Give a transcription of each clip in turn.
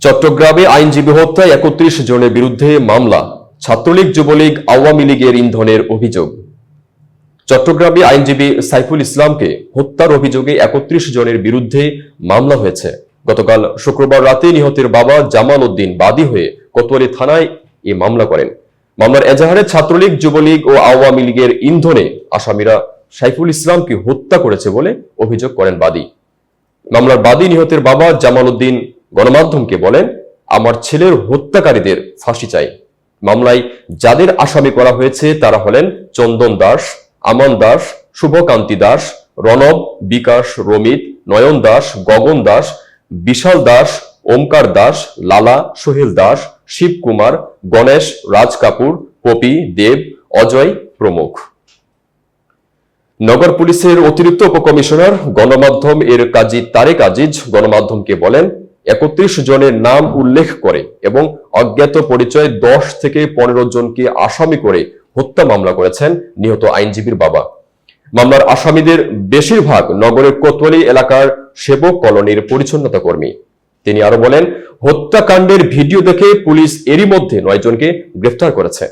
চট্টগ্রামে আইনজীবী হত্যায় ৩১ জনের বিরুদ্ধে মামলা। ছাত্রলীগ, যুবলীগ, আওয়ামী লীগের ইন্ধনের অভিযোগ। চট্টগ্রামে আইনজীবী সাইফুল ইসলামকে হত্যার অভিযোগে ৩১ জনের বিরুদ্ধে মামলা হয়েছে। গতকাল শুক্রবার রাতে নিহতের বাবা জামাল উদ্দিন বাদী হয়ে কোতোয়ালি থানায় এই মামলা করেন। মামলার এজাহারে ছাত্রলীগ, যুবলীগ ও আওয়ামী লীগের ইন্ধনে আসামিরা সাইফুল ইসলামকে হত্যা করেছে বলে অভিযোগ করেন বাদী। মামলার বাদী নিহতের বাবা জামাল উদ্দিন গণমাধ্যমকে বলেন, আমার ছেলের হত্যাকারীদের ফাঁসি চাই। মামলায় যাদের আসামি করা হয়েছে তারা হলেন চন্দন দাস, আমান দাস, শুভকান্তি দাস, রণব, বিকাশ, রমিত, নয়ন দাস, গগন দাস, বিশাল দাস, ওমকার দাস, লালা, সোহেল দাস, শিবকুমার, গণেশ, রাজ কাপুর, পপি, দেব, অজয় প্রমুখ। নগর পুলিশের অতিরিক্ত উপকমিশনার গণমাধ্যম এর কাজী তারেক আজিজ গণমাধ্যমকে বলেন, ৩১ জনের নাম উল্লেখ করে এবং অজ্ঞাত পরিচয় ১০ থেকে ১৫ জনকে আসামি করে হত্যা মামলা করেছেন নিহত আইনজীবীর বাবা। মামলার আসামিদের বেশিরভাগ নগরের কোতোয়ালি এলাকার সেবক কলোনির পরিচ্ছন্নতা কর্মী। তিনি আরো বলেন, হত্যাকাণ্ডের ভিডিও দেখে পুলিশ এরই মধ্যে ৯ জনকে গ্রেফতার করেছে।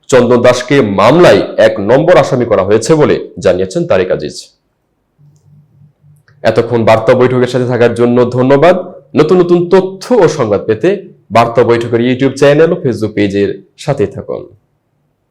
চন্দন দাসকে মামলায় ১ নম্বর আসামি করা হয়েছে বলে জানিয়েছেন তারেক আজিজ। এতক্ষণ বার্তা বৈঠকের সাথে থাকার জন্য ধন্যবাদ। নতুন নতুন তথ্য ও সংবাদ পেতে বার্তা বৈঠকের ইউটিউব চ্যানেল ও ফেসবুক পেজের সাথে থাকুন।